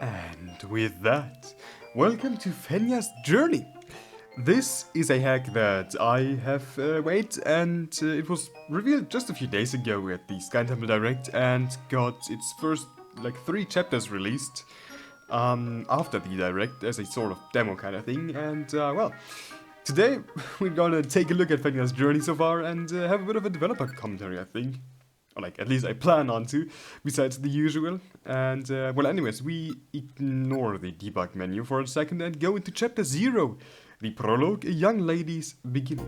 And with that, welcome to Fenja's journey. This is a hack that I have made, and it was revealed just a few days ago at the Sky Temple Direct and got its first like 3 chapters released after the Direct as a sort of demo kind of thing. And well, today we're gonna take a look at Fenja's journey so far and have a bit of a developer commentary, I think. Or like, at least I plan on to, besides the usual. And, well, anyways, we ignore the debug menu for a second and go into Chapter 0, the prologue, A Young Lady's Beginning.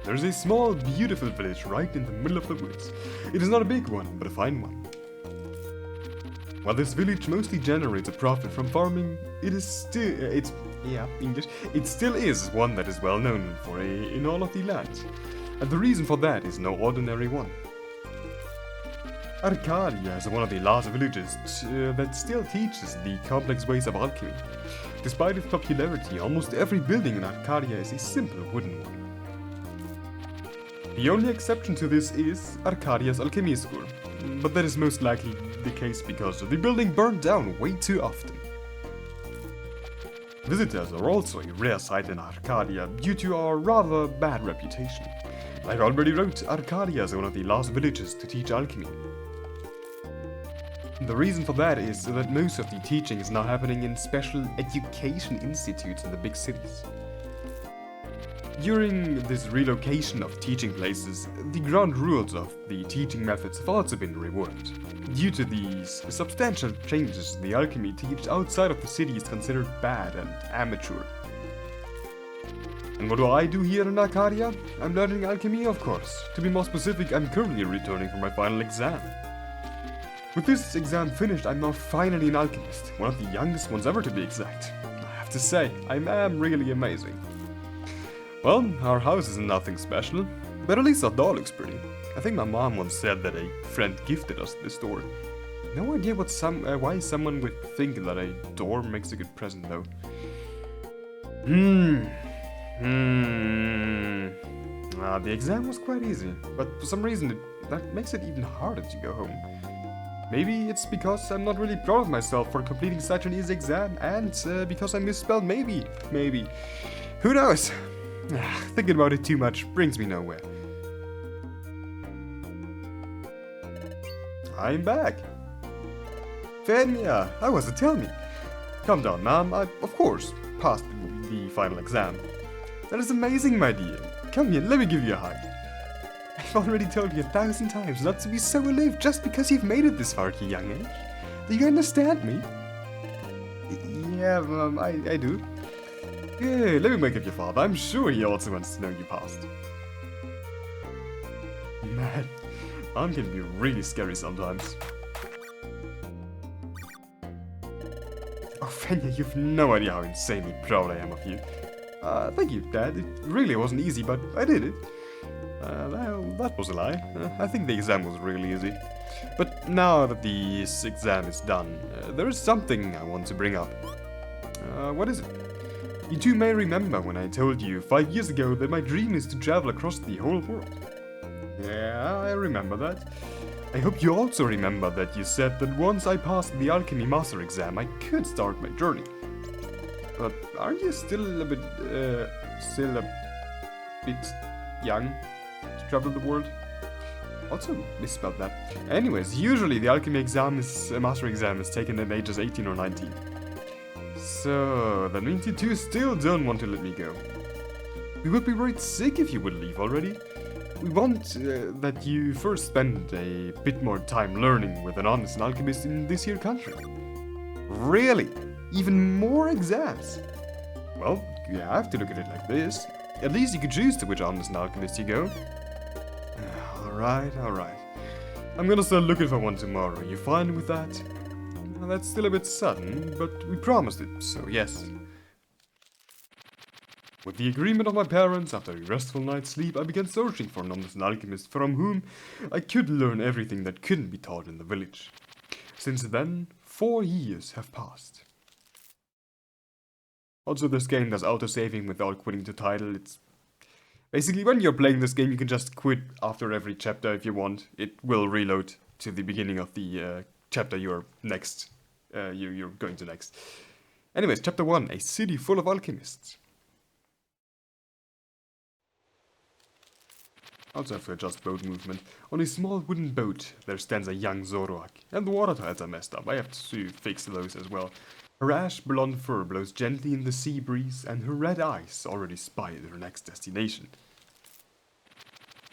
There's a small, beautiful village right in the middle of the woods. It is not a big one, but a fine one. While this village mostly generates a profit from farming, it still is one that is well known in all of the land. And the reason for that is no ordinary one. Arcadia is one of the last villages that still teaches the complex ways of alchemy. Despite its popularity, almost every building in Arcadia is a simple wooden one. The only exception to this is Arcadia's Alchemy School, but that is most likely the case because the building burned down way too often. Visitors are also a rare sight in Arcadia due to our rather bad reputation. Like I already wrote, Arcadia is one of the last villages to teach alchemy. The reason for that is that most of the teaching is now happening in special education institutes in the big cities. During this relocation of teaching places, the ground rules of the teaching methods have also been reworked. Due to these substantial changes, the alchemy taught outside of the city is considered bad and amateur. And what do I do here in Arcadia? I'm learning alchemy, of course. To be more specific, I'm currently returning for my final exam. With this exam finished, I'm now finally an alchemist, one of the youngest ones ever to be exact. I have to say, I am really amazing. Well, our house is nothing special, but at least our doll looks pretty. I think my mom once said that a friend gifted us this door. No idea why someone would think that a door makes a good present though. The exam was quite easy, but for some reason that makes it even harder to go home. Maybe it's because I'm not really proud of myself for completing such an easy exam, and because I misspelled maybe. Who knows? Thinking about it too much brings me nowhere. I'm back! Fenja, how was it? Tell me. Calm down, ma'am. I, of course, passed the final exam. That is amazing, my dear. Come here, let me give you a hug. I've already told you 1,000 times not to be so aloof just because you've made it this far at your young age. Do you understand me? Yeah, ma'am, I do. Yeah, let me wake up your father. I'm sure he also wants to know you passed. Man, Mom can be really scary sometimes. Oh, Fenja, you've no idea how insanely proud I am of you. Thank you, Dad. It really wasn't easy, but I did it. That was a lie. I think the exam was really easy. But now that this exam is done, there is something I want to bring up. What is it? You two may remember when I told you 5 years ago that my dream is to travel across the whole world. Yeah, I remember that. I hope you also remember that you said that once I passed the Alchemy Master exam, I could start my journey. But aren't you still a bit young to travel the world? Also misspelled that. Anyways, usually the Alchemy Master exam is taken at ages 18 or 19. So, that means you two still don't want to let me go. We would be worried sick if you would leave already. We want that you first spend a bit more time learning with an honest alchemist in this here country. Really? Even more exams? Well, you have to look at it like this. At least you could choose to which honest alchemist you go. Alright. I'm gonna start looking for one tomorrow. You fine with that? That's still a bit sudden, but we promised it, so yes. With the agreement of my parents, after a restful night's sleep, I began searching for an honest alchemist from whom I could learn everything that couldn't be taught in the village. Since then, 4 years have passed. Also, this game does auto-saving without quitting the title. It's basically, when you're playing this game, you can just quit after every chapter if you want. It will reload to the beginning of the chapter you're going to next. Anyways, chapter 1, a city full of alchemists. Also have to adjust boat movement. On a small wooden boat, there stands a young Zoroark, and the water tiles are messed up. I have to fix those as well. Her ash blonde fur blows gently in the sea breeze, and her red eyes already spy her next destination.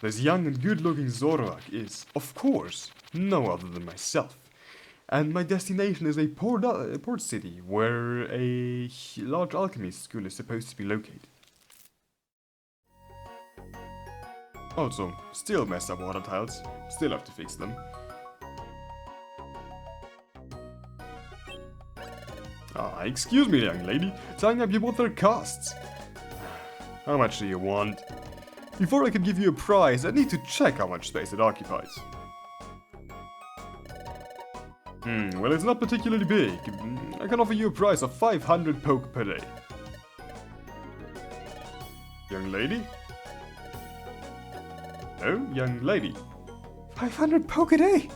This young and good-looking Zoroark is, of course, no other than myself. And my destination is a port city, where a large alchemy school is supposed to be located. Also, still messed up water tiles. Still have to fix them. Ah, excuse me, young lady. Tying up your water costs. How much do you want? Before I can give you a price, I need to check how much space it occupies. Well, it's not particularly big. I can offer you a price of 500 poke per day. Young lady? No, young lady. 500 poke a day?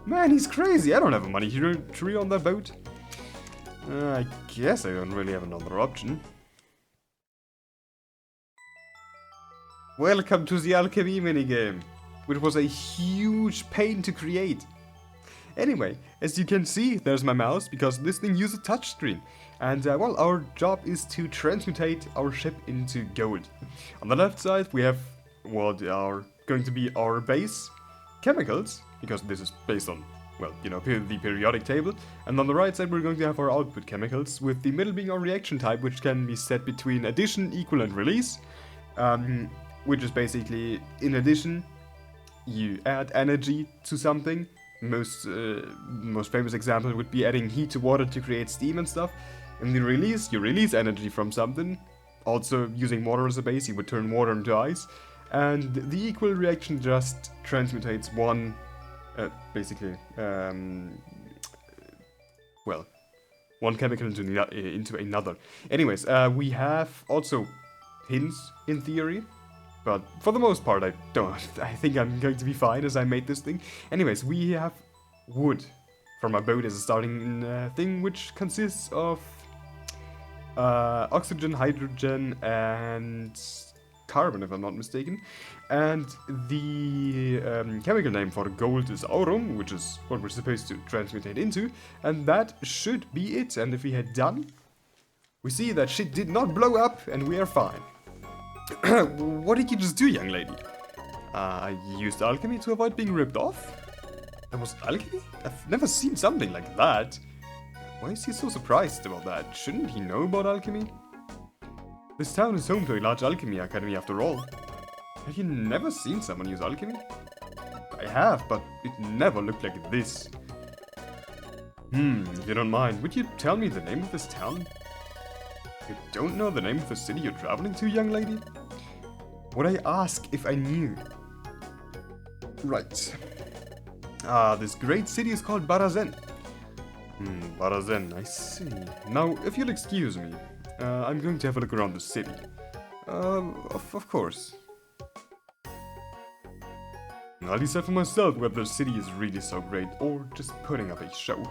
Man, he's crazy. I don't have money to tree on that boat. I guess I don't really have another option. Welcome to the Alchemy minigame, which was a huge pain to create. Anyway, as you can see, there's my mouse, because this thing uses a touchscreen. And, well, our job is to transmutate our ship into gold. On the left side, we have what are going to be our base chemicals, because this is based on, well, you know, the periodic table. And on the right side, we're going to have our output chemicals, with the middle being our reaction type, which can be set between addition, equal, and release. Which is basically, in addition, you add energy to something. Most famous example would be adding heat to water to create steam and stuff. In the release, you release energy from something. Also, using water as a base, you would turn water into ice. And the equal reaction just transmutates one, well, one chemical into another. Anyways, we have also hints in theory. But for the most part, I think I'm going to be fine as I made this thing. Anyways, we have wood from our boat as a starting thing, which consists of oxygen, hydrogen, and carbon, if I'm not mistaken. And the chemical name for gold is aurum, which is what we're supposed to transmutate into. And that should be it. And if we had done, we see that shit did not blow up, and we are fine. What did you just do, young lady? I used alchemy to avoid being ripped off? That was alchemy? I've never seen something like that. Why is he so surprised about that? Shouldn't he know about alchemy? This town is home to a large alchemy academy after all. Have you never seen someone use alchemy? I have, but it never looked like this. If you don't mind, would you tell me the name of this town? You don't know the name of the city you're traveling to, young lady? Would I ask if I knew? Right. This great city is called Barzen. Barzen, I see. Now, if you'll excuse me, I'm going to have a look around the city. Of course. I'll decide for myself whether the city is really so great or just putting up a show.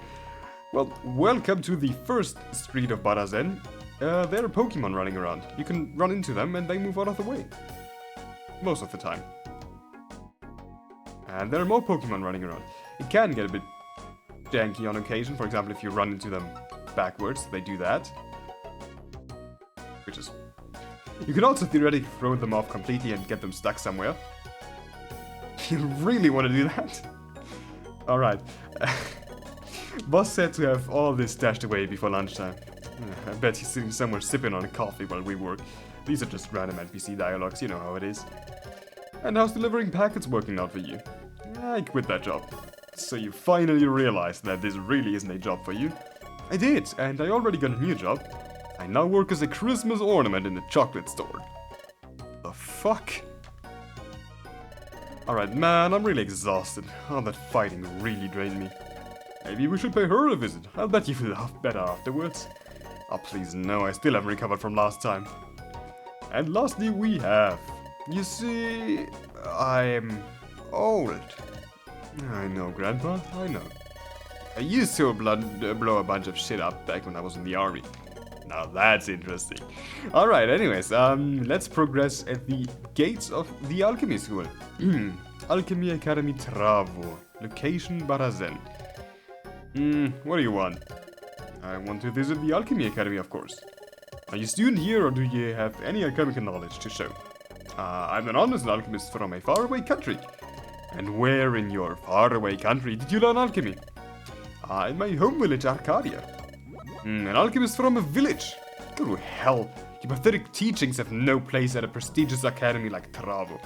Well, welcome to the first street of Barzen. There are Pokemon running around. You can run into them and they move out of the way. Most of the time. And there are more Pokemon running around. It can get a bit janky on occasion. For example, if you run into them backwards, they do that. Which is... You can also theoretically throw them off completely and get them stuck somewhere. You really want to do that? Alright. Boss said to have all this stashed away before lunchtime. I bet he's sitting somewhere sipping on a coffee while we work. These are just random NPC dialogues, you know how it is. And how's delivering packets working out for you? I quit that job. So you finally realized that this really isn't a job for you. I did, and I already got a new job. I now work as a Christmas ornament in the chocolate store. The fuck? Alright, man, I'm really exhausted. Oh, that fighting really drained me. Maybe we should pay her a visit. I'll bet you feel better afterwards. Oh, please, no, I still haven't recovered from last time. And lastly, we have... You see, I'm old. I know, Grandpa, I know. I used to blow a bunch of shit up back when I was in the army. Now that's interesting. Alright, anyways, let's progress at the gates of the Alchemy School. Alchemy Academy Travo. Location Barzen. What do you want? I want to visit the Alchemy Academy, of course. Are you a student here, or do you have any alchemical knowledge to show? I'm an honest alchemist from a faraway country. And where in your faraway country did you learn alchemy? In my home village, Arcadia. An alchemist from a village? Go to hell. Your pathetic teachings have no place at a prestigious academy like Travo.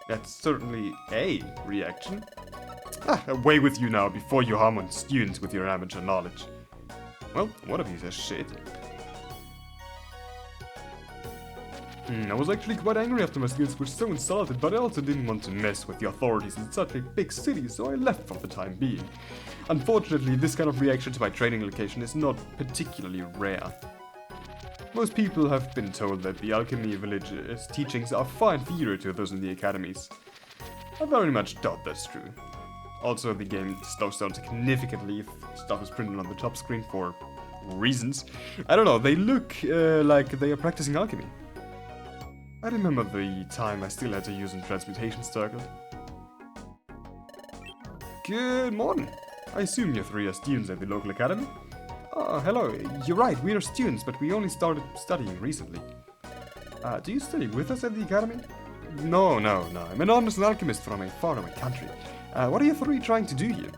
That's certainly a reaction. Away with you now before you harm on students with your amateur knowledge. Well, what a piece of shit. I was actually quite angry after my skills were so insulted, but I also didn't want to mess with the authorities in such a big city, so I left for the time being. Unfortunately, this kind of reaction to my training location is not particularly rare. Most people have been told that the Alchemy Village's teachings are far inferior to those in the academies. I very much doubt that's true. Also, the game slows down significantly if stuff is printed on the top screen for reasons. I don't know, they look like they are practicing alchemy. I remember the time I still had to use a transmutation circle. Good morning. I assume you three are students at the local academy? Hello. You're right, we are students, but we only started studying recently. Do you study with us at the academy? No. I'm an honest alchemist from a faraway country. What are you three trying to do here?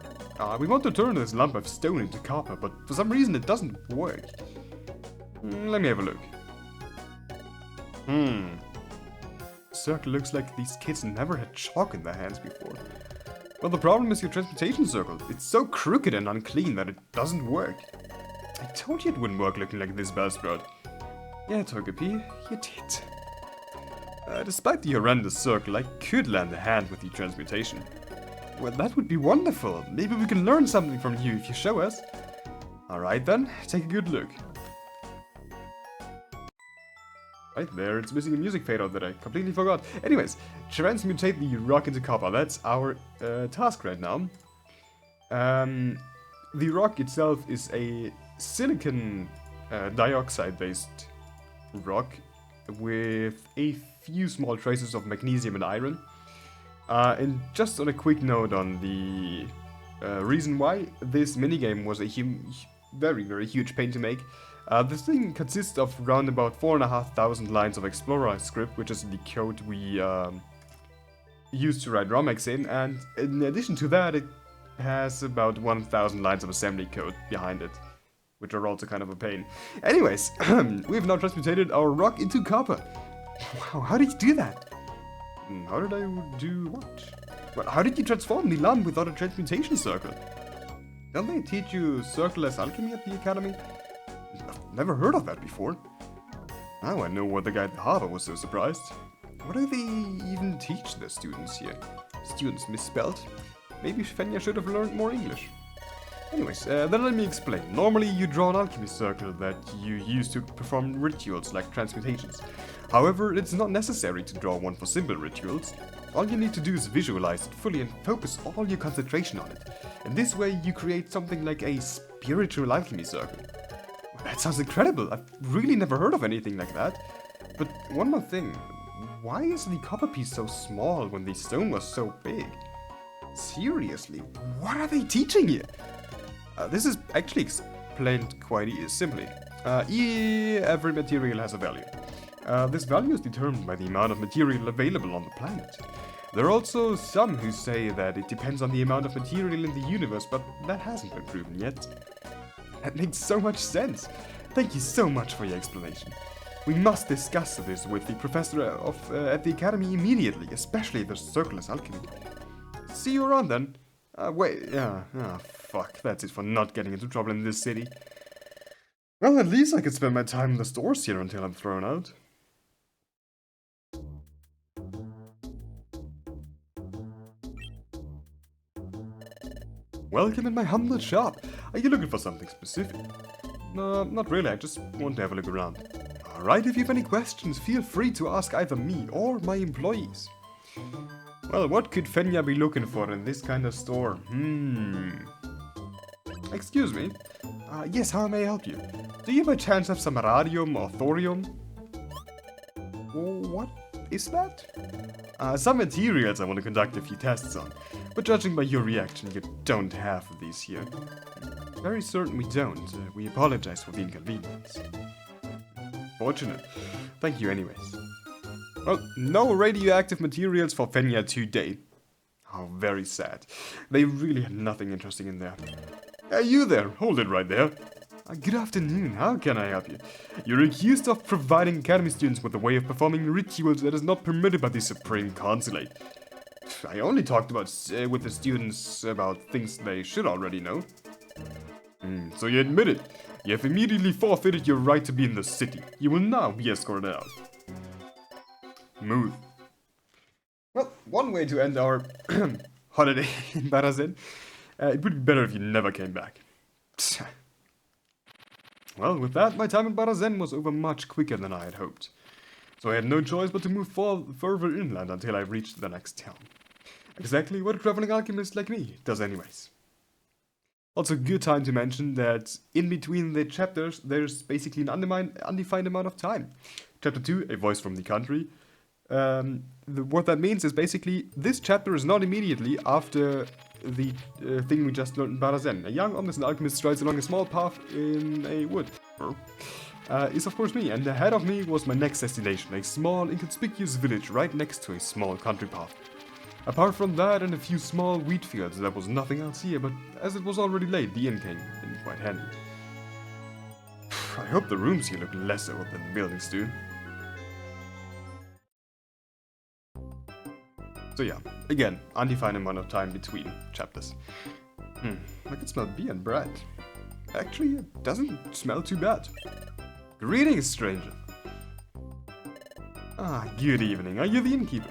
We want to turn this lump of stone into copper, but for some reason it doesn't work. Let me have a look. Circle looks like these kids never had chalk in their hands before. Well, the problem is your transmutation circle. It's so crooked and unclean that it doesn't work. I told you it wouldn't work looking like this, Bellsprout. Yeah, Togepi, you did. Despite the horrendous circle, I could lend a hand with the transmutation. Well, that would be wonderful. Maybe we can learn something from you if you show us. Alright then, take a good look. Right there, it's missing a music fadeout that I completely forgot. Anyways, transmutate the rock into copper. That's our task right now. The rock itself is a silicon dioxide-based rock with a few small traces of magnesium and iron. And just on a quick note on the reason why this minigame was a very huge pain to make. This thing consists of around about 4,500 lines of Explorer script, which is the code we use to write ROMHACks in, and in addition to that, it has about 1,000 lines of assembly code behind it, which are also kind of a pain. Anyways, we've now transmutated our rock into copper. Wow, how did you do that? How did I do what? Well, how did you transform the lump without a transmutation circle? Don't they teach you circle-less alchemy at the academy? I've never heard of that before. Now I know why the guy at the harbor was so surprised. What do they even teach the students here? Students misspelled? Maybe Fenja should have learned more English. Anyways, then let me explain. Normally you draw an alchemy circle that you use to perform rituals like transmutations. However, it's not necessary to draw one for simple rituals. All you need to do is visualize it fully and focus all your concentration on it. And this way you create something like a spiritual alchemy circle. That sounds incredible. I've really never heard of anything like that. But one more thing. Why is the copper piece so small when the stone was so big? Seriously, what are they teaching here? This is actually explained quite simply. Every material has a value. This value is determined by the amount of material available on the planet. There are also some who say that it depends on the amount of material in the universe, but that hasn't been proven yet. That makes so much sense. Thank you so much for your explanation. We must discuss this with the professor at the academy immediately, especially the circular alchemy. See you around then. Fuck, that's it for not getting into trouble in this city. Well, at least I could spend my time in the stores here until I'm thrown out. Welcome in my humble shop. Are you looking for something specific? Not really, I just want to have a look around. Alright, if you have any questions, feel free to ask either me or my employees. Well, what could Fenja be looking for in this kind of store? Excuse me? Yes, how may I help you? Do you by chance have some radium or thorium? What is that? Some materials I want to conduct a few tests on, but judging by your reaction, you don't have these here. Very certain we don't. We apologize for the inconvenience. Fortunate. Thank you anyways. Well, no radioactive materials for Fenja today. How very sad. They really had nothing interesting in there. Hey, you there! Hold it right there. Good afternoon, how can I help you? You're accused of providing academy students with a way of performing rituals that is not permitted by the Supreme Consulate. I only talked about with the students about things they should already know. So you admit it. You have immediately forfeited your right to be in the city. You will now be escorted out. Move. Well, one way to end our holiday in Barzen. It would be better if you never came back. Well, with that, my time in Barzen was over much quicker than I had hoped. So I had no choice but to move further inland until I reached the next town. Exactly what a traveling alchemist like me does anyways. Also, good time to mention that in between the chapters, there's basically an undefined amount of time. Chapter 2, A Voice from the Country. What that means is basically, this chapter is not immediately after the thing we just learned in Barzen. A young honest alchemist strides along a small path in a wood. Is of course me, and ahead of me was my next destination, a small, inconspicuous village right next to a small country path. Apart from that and a few small wheat fields, there was nothing else here, but as it was already late, the inn came in quite handy. I hope the rooms here look less old than the buildings do. So yeah, again, undefined amount of time between chapters. I can smell beer and bread. Actually, it doesn't smell too bad. Greetings, stranger. Good evening. Are you the innkeeper?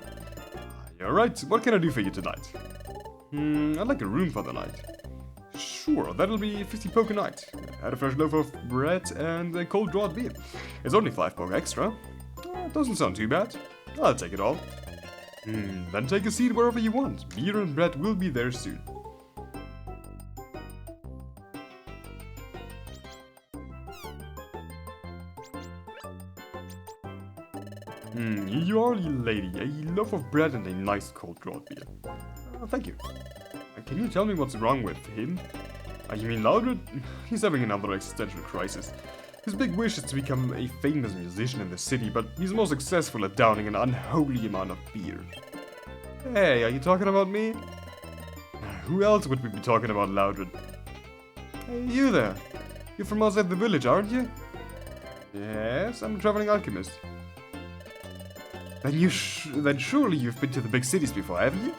You're right. What can I do for you tonight? I'd like a room for the night. Sure, that'll be 50 poke a night. Add a fresh loaf of bread and a cold drawn beer. It's only 5 poke extra. Doesn't sound too bad. I'll take it all. Then take a seat wherever you want. Beer and bread will be there soon. You are a lady, a loaf of bread and a nice cold drawn beer. Thank you. Can you tell me what's wrong with him? You mean Laudred? He's having another existential crisis. His big wish is to become a famous musician in the city, but he's more successful at downing an unholy amount of beer. Hey, are you talking about me? Who else would we be talking about, Laudred? Hey, you there. You're from outside the village, aren't you? Yes, I'm a traveling alchemist. Then surely you've been to the big cities before, haven't you?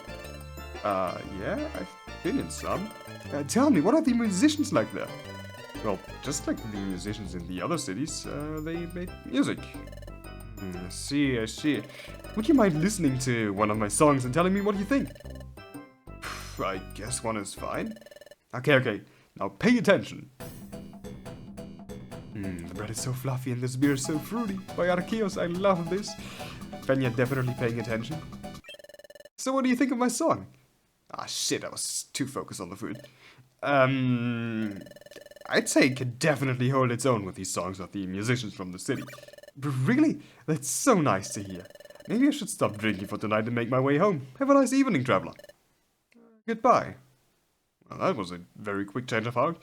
Yeah, I've been in some. Tell me, what are the musicians like there? Well, just like the musicians in the other cities, they make music. I see. Would you mind listening to one of my songs and telling me what you think? I guess one is fine. Okay. Now pay attention. The bread is so fluffy and this beer is so fruity. By Arceus, I love this. Fenja definitely paying attention. So what do you think of my song? Shit, I was too focused on the food. I'd say it can definitely hold its own with these songs of the musicians from the city. Really? That's so nice to hear. Maybe I should stop drinking for tonight and make my way home. Have a nice evening, traveler. Goodbye. Well, that was a very quick change of heart.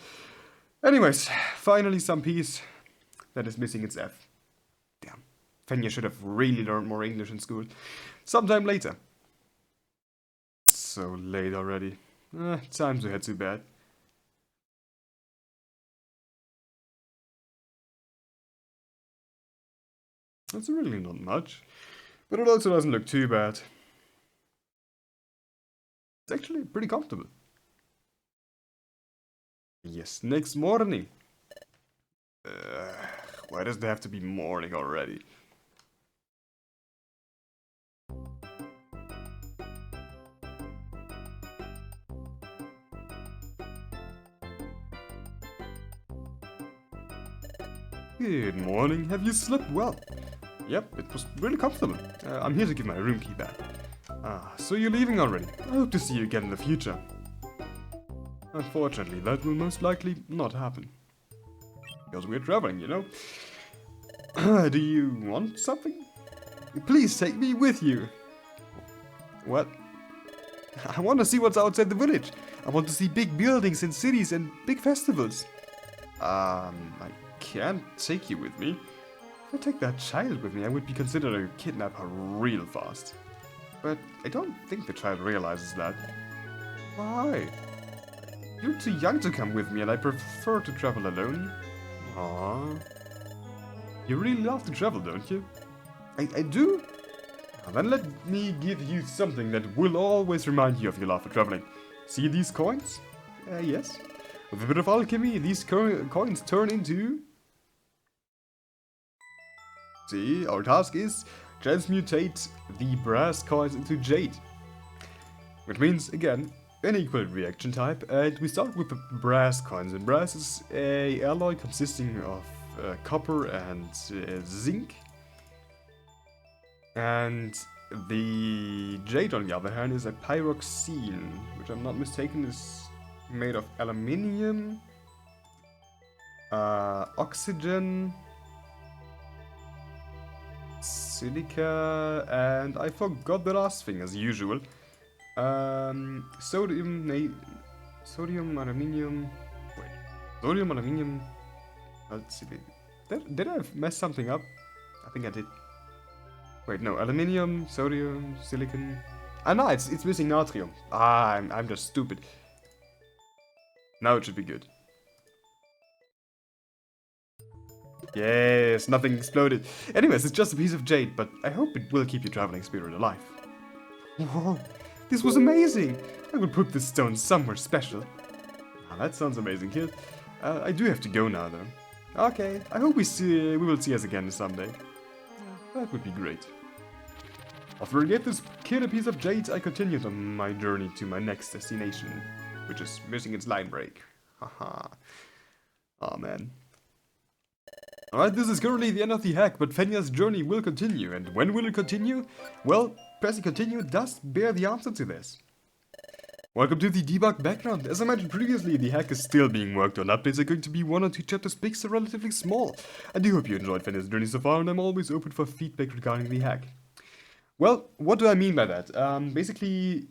Anyways, finally some peace. That is missing its F. Damn. Fenja should have really learned more English in school. Sometime later. So late already. Time to head to bed. That's really not much. But it also doesn't look too bad. It's actually pretty comfortable. Yes, next morning. Why does there have to be morning already? Good morning. Have you slept well? Yep, it was really comfortable. I'm here to give my room key back. Ah, so you're leaving already. I hope to see you again in the future. Unfortunately, that will most likely not happen. Because we're traveling, you know. Do you want something? Please take me with you. What? I want to see what's outside the village. I want to see big buildings and cities and big festivals. I can't take you with me. If I take that child with me, I would be considered a kidnapper real fast. But I don't think the child realizes that. Why? You're too young to come with me and I prefer to travel alone. Aww. You really love to travel, don't you? I do? Now then let me give you something that will always remind you of your love for traveling. See these coins? Yes. With a bit of alchemy, these coins turn into... See, our task is transmutate the brass coins into jade. Which means, again, an equal reaction type, and we start with the brass coins. And brass is a alloy consisting of copper and zinc. And the jade, on the other hand, is a pyroxene, which I'm not mistaken is made of aluminium, oxygen, silica, and I forgot the last thing as usual. Sodium, aluminium. Wait, sodium, aluminium. Let's see. Did I mess something up? I think I did. Wait, no, aluminium, sodium, silicon. Ah, no, it's missing natrium. Ah, I'm just stupid. Now it should be good. Yes, nothing exploded. Anyways, it's just a piece of jade, but I hope it will keep your traveling spirit alive. Whoa, this was amazing! I will put this stone somewhere special. Ah, that sounds amazing, kid. I do have to go now, though. Okay, I hope we will see us again someday. That would be great. After I get this kid a piece of jade, I continued on my journey to my next destination, which is missing its line break. Haha. Aw, man. Alright, this is currently the end of the hack, but Fenja's journey will continue, and when will it continue? Well, pressing continue does bear the answer to this. Welcome to the debug background. As I mentioned previously, the hack is still being worked on. Updates are going to be 1 or 2 chapters big, so relatively small. I do hope you enjoyed Fenja's journey so far, and I'm always open for feedback regarding the hack. Well, what do I mean by that? Basically,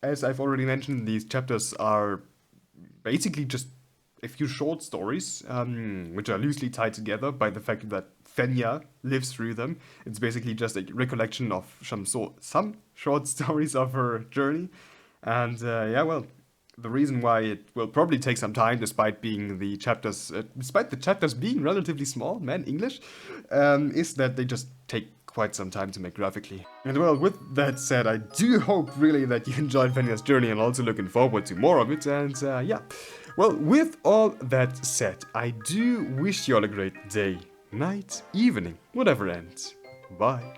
as I've already mentioned, these chapters are basically just a few short stories, which are loosely tied together by the fact that Fenja lives through them. It's basically just a recollection of some short stories of her journey. And yeah, well, the reason why it will probably take some time, despite the chapters being relatively small, man, English, is that they just take quite some time to make graphically. And well, with that said, I do hope really that you enjoyed Fenja's journey and also looking forward to more of it. And yeah, well, with all that said, I do wish you all a great day, night, evening, whatever ends. Bye.